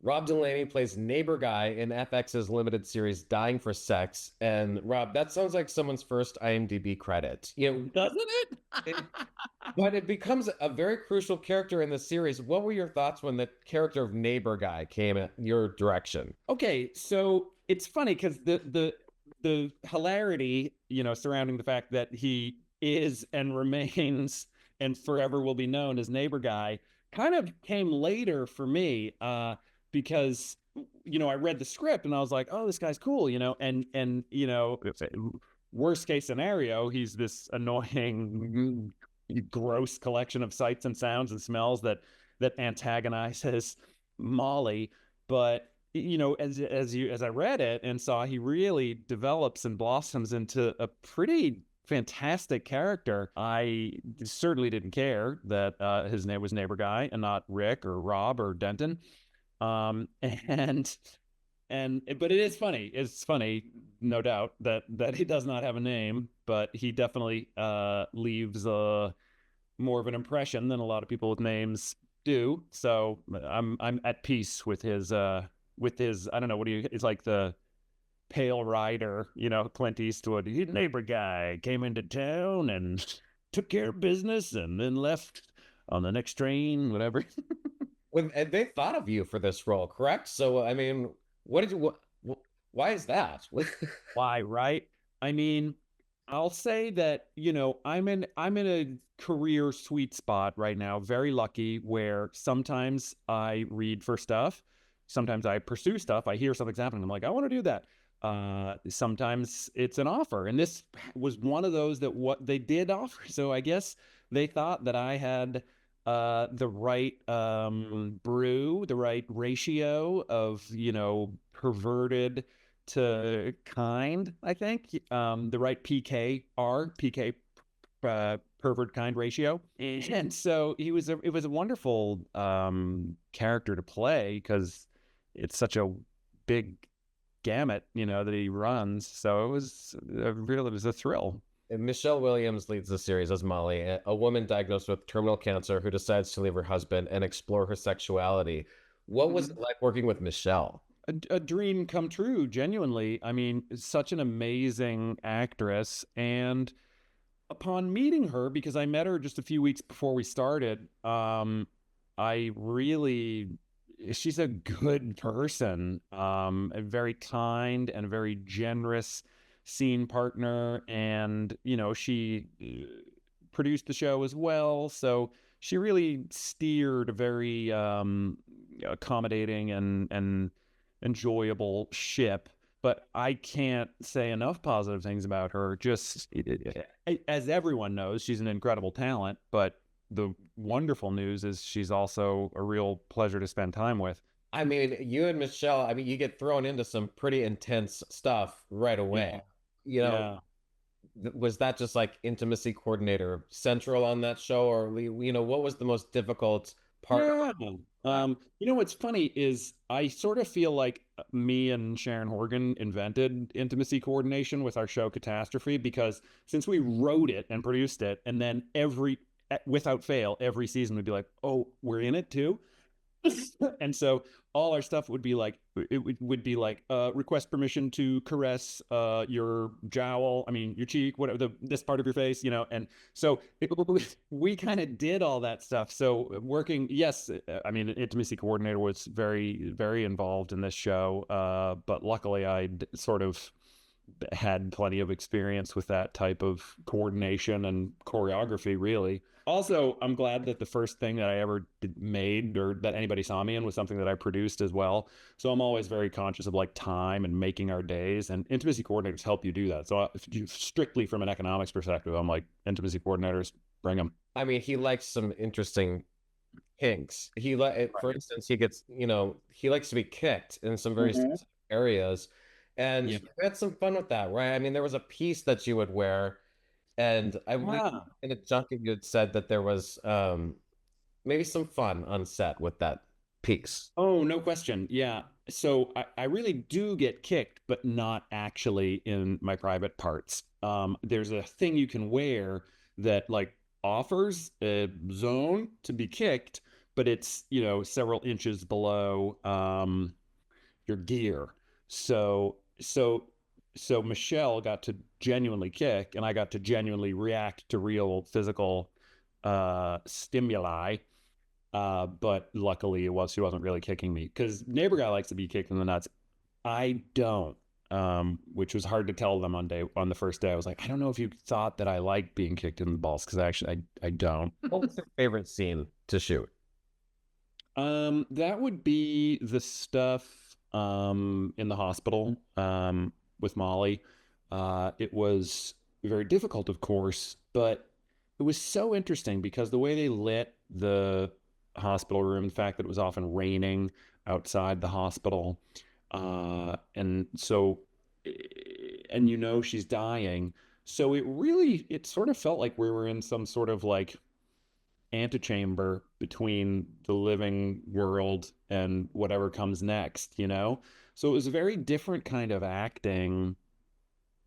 Rob Delaney plays neighbor guy in FX's limited series Dying for Sex. And Rob, that sounds like someone's first IMDb credit. Doesn't it? It, but it becomes a very crucial character in the series. What were your thoughts when the character of neighbor guy came at your direction? Okay, so it's funny because the hilarity, surrounding the fact that he is and remains and forever will be known as Neighbor Guy, kind of came later for me, because I read the script and I was like, oh, this guy's cool, and worst case scenario, he's this annoying, gross collection of sights and sounds and smells that antagonizes Molly. But as I read it and saw, he really develops and blossoms into a pretty fantastic character. I certainly didn't care that his name was Neighbor Guy and not Rick or Rob or Denton. And but it is funny. It's funny, no doubt, that he does not have a name, but he definitely leaves more of an impression than a lot of people with names do. So I'm at peace with his, I don't know, what do you, it's like the pale rider, Clint Eastwood. His neighbor guy came into town and took care of business and then left on the next train, whatever. And they thought of you for this role, correct? So, I mean, what did you, why is that? Why, right? I mean, I'll say that, I'm in a career sweet spot right now, very lucky, where sometimes I read for stuff, sometimes I pursue stuff, I hear something's happening, I'm like, I want to do that. Sometimes it's an offer, and this was one of those that what they did offer. So I guess they thought that I had the right brew, the right ratio of, perverted to kind, I think. The right PK pervert kind ratio. And so it was a wonderful character to play because it's such a big gamut, that he runs. So it was a thrill. Michelle Williams leads the series as Molly, a woman diagnosed with terminal cancer who decides to leave her husband and explore her sexuality. What was it Mhm. like working with Michelle? A dream come true, genuinely. I mean, such an amazing actress. And upon meeting her, because I met her just a few weeks before we started, I really, she's a good person, a very kind and a very generous scene partner. And, she produced the show as well. So she really steered a very accommodating and enjoyable ship. But I can't say enough positive things about her. Just as everyone knows, she's an incredible talent. But the wonderful news is she's also a real pleasure to spend time with. I mean, you and Michelle, I mean, you get thrown into some pretty intense stuff right away. Yeah, You know, yeah. was that just like intimacy coordinator central on that show, or what was the most difficult part Yeah. of that? What's funny is I sort of feel like me and Sharon Horgan invented intimacy coordination with our show Catastrophe, because since we wrote it and produced it, and then without fail, every season we'd be like, oh, we're in it too. And so all our stuff would be like, would be like, request permission to caress your jowl, I mean your cheek, whatever, this part of your face, and so we kind of did all that stuff. So working, yes, I mean, intimacy coordinator was very, very involved in this show, but luckily I sort of had plenty of experience with that type of coordination and choreography, really. Also, I'm glad that the first thing that I ever made or that anybody saw me in was something that I produced as well. So I'm always very conscious of like time and making our days, and intimacy coordinators help you do that. So if you strictly from an economics perspective, I'm like, intimacy coordinators, bring them. I mean, he likes some interesting kinks. For Right. instance, he likes to be kicked in some very Mhm. specific areas, and Yeah. you had some fun with that, right? I mean, there was a piece that you would wear, and Yeah. in a junket you had said that there was maybe some fun on set with that piece. Oh, no question. Yeah. So I really do get kicked, but not actually in my private parts. There's a thing you can wear that like offers a zone to be kicked, but it's, several inches below your gear. So so so Michelle got to genuinely kick, and I got to genuinely react to real physical stimuli. But luckily she wasn't really kicking me, because neighbor guy likes to be kicked in the nuts. I don't. Which was hard to tell them on the first day. I was like, I don't know if you thought that I like being kicked in the balls, because actually I don't. What was your favorite scene to shoot? That would be the stuff in the hospital with Molly. It was very difficult, of course, but it was so interesting because the way they lit the hospital room, the fact that it was often raining outside the hospital, and so, and she's dying. So it sort of felt like we were in some sort of like antechamber between the living world and whatever comes next. So it was a very different kind of acting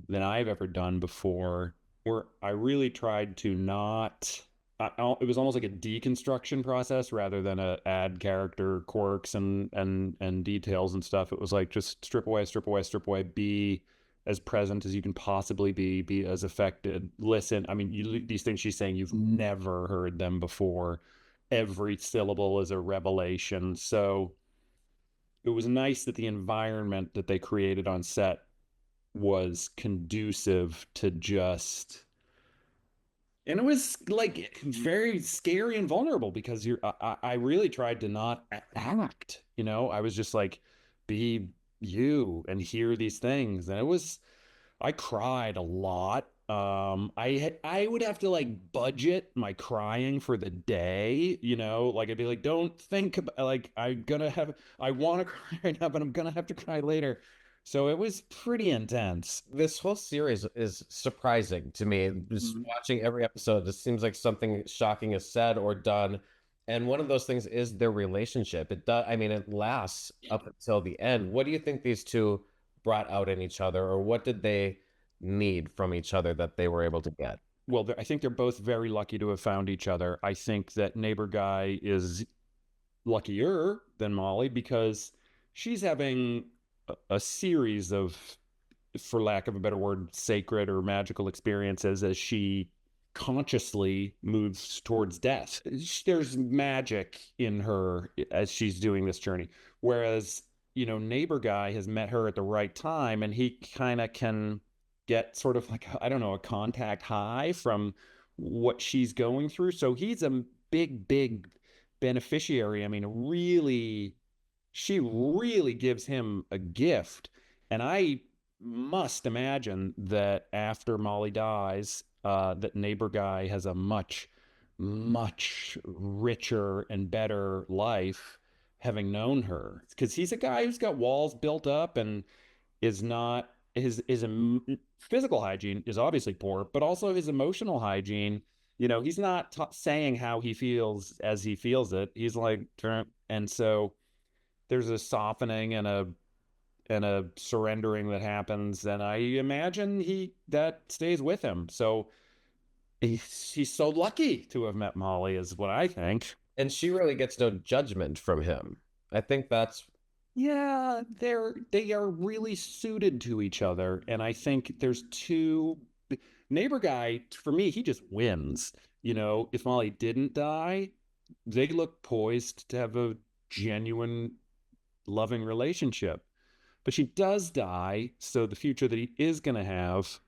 than I've ever done before, where I really tried to not. It was almost like a deconstruction process rather than a add character quirks and details and stuff. It was like just strip away, strip away, strip away. Be as present as you can possibly be as affected. Listen, I mean, these things she's saying, you've never heard them before. Every syllable is a revelation. So it was nice that the environment that they created on set was conducive to just, and it was like very scary and vulnerable, because I really tried to not act. I was just like, be you and hear these things, and I cried a lot. I would have to like budget my crying for the day. Like I'd be like, don't think about, like, I want to cry right now, but I'm gonna have to cry later. So it was pretty intense. This whole series is surprising to me. Just Mhm. watching every episode, it seems like something shocking is said or done. And one of those things is their relationship. It does, I mean, it lasts up until the end. What do you think these two brought out in each other, or what did they need from each other that they were able to get? Well, I think they're both very lucky to have found each other. I think that neighbor guy is luckier than Molly, because she's having a series of, for lack of a better word, sacred or magical experiences as she consciously moves towards death. There's magic in her as she's doing this journey. Whereas, neighbor guy has met her at the right time, and he kind of can get sort of like, I don't know, a contact high from what she's going through. So he's a big, big beneficiary. I mean, really, she really gives him a gift. And I must imagine that after Molly dies, that neighbor guy has a much, much richer and better life, having known her, because he's a guy who's got walls built up and is not his physical hygiene is obviously poor, but also his emotional hygiene. He's not saying how he feels as he feels it. He's like, and so there's a softening and a surrendering that happens, and I imagine he that stays with him. So he's so lucky to have met Molly, is what I think. And she really gets no judgment from him. I think that's Yeah, they are really suited to each other, and I think there's two. Neighbor guy, for me, he just wins. If Molly didn't die, they look poised to have a genuine, loving relationship. But she does die, so the future that he is going to have,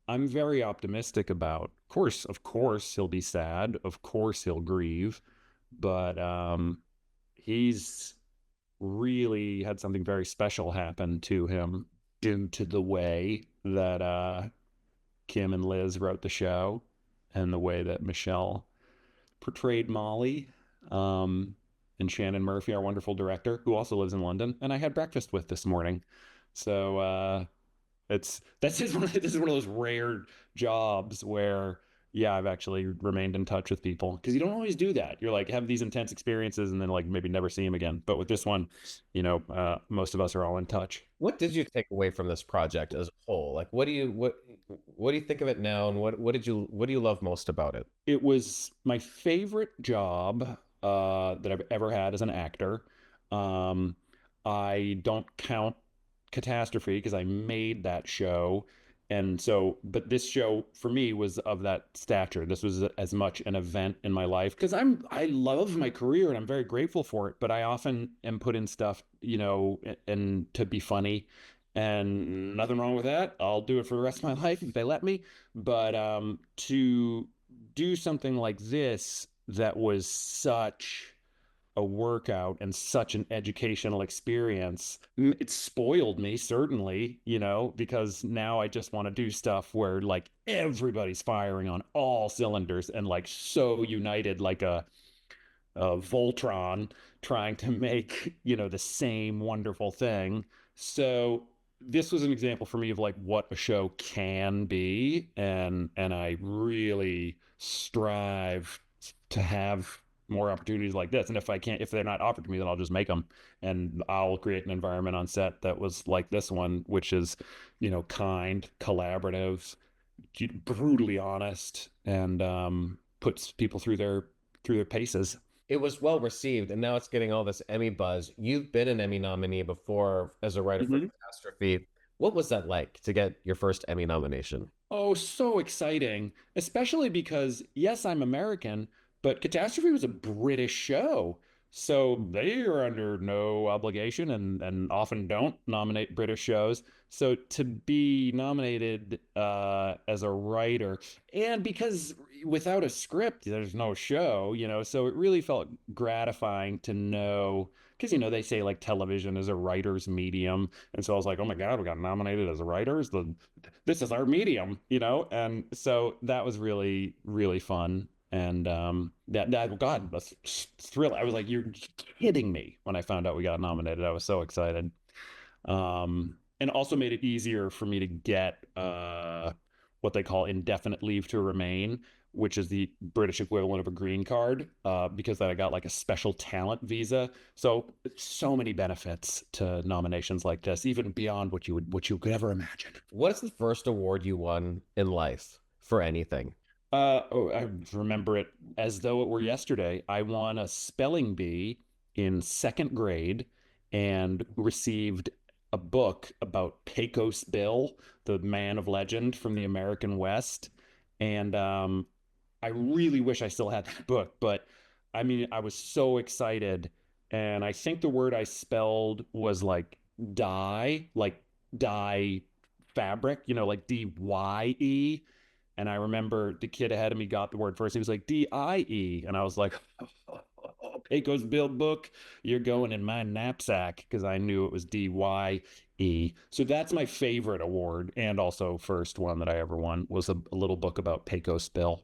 I'm very optimistic about. Of course, he'll be sad. Of course, he'll grieve, but he's really had something very special happen to him due to the way that Kim and Liz wrote the show, and the way that Michelle portrayed Molly. Um, and Shannon Murphy, our wonderful director, who also lives in London, and I had breakfast with this morning. So this is one of those rare jobs where, yeah, I've actually remained in touch with people, because you don't always do that. You're like, have these intense experiences and then like maybe never see them again. But with this one, most of us are all in touch. what did you take away from this project as a whole? Like what do you think of it now, and what do you love most about it? It was my favorite job that I've ever had as an actor. Um, I don't count Catastrophe because I made that show. And so, but this show for me was of that stature. This was as much an event in my life because I love my career and I'm very grateful for it. But I often am put in stuff, and to be funny, and nothing wrong with that. I'll do it for the rest of my life if they let me. But to do something like this that was such a workout and such an educational experience. It spoiled me, certainly, because now I just want to do stuff where like everybody's firing on all cylinders and like so united, like a Voltron trying to make, the same wonderful thing. So this was an example for me of like what a show can be, and I really strive to have more opportunities like this. And if they're not offered to me, then I'll just make them, and I'll create an environment on set that was like this one, which is, kind, collaborative, brutally honest, and puts people through their paces. It was well received, and now it's getting all this Emmy buzz. You've been an Emmy nominee before as a writer for Mhm. Catastrophe. What was that like to get your first Emmy nomination? Oh, so exciting. Especially because, yes, I'm American, but Catastrophe was a British show. So they are under no obligation and often don't nominate British shows. So to be nominated as a writer, and because without a script, there's no show, so it really felt gratifying to know. Because, they say like television is a writer's medium. And so I was like, oh my God, we got nominated as writers. This is our medium, and so that was really, really fun. And that God, that's thrill. I was like, you're kidding me when I found out we got nominated. I was so excited. And also made it easier for me to get what they call indefinite leave to remain, which is the British equivalent of a green card, because then I got like a special talent visa. So many benefits to nominations like this, even beyond what you could ever imagine. What is the first award you won in life for anything? Oh, I remember it as though it were yesterday. I won a spelling bee in second grade and received a book about Pecos Bill, the man of legend from the American West. And I really wish I still had that book, but I mean, I was so excited. And I think the word I spelled was like dye fabric, like DYE. And I remember the kid ahead of me got the word first. He was like DIE. And I was like, oh, Pecos Bill book, you're going in my knapsack, because I knew it was DYE. So that's my favorite award. And also first one that I ever won was a little book about Pecos Bill.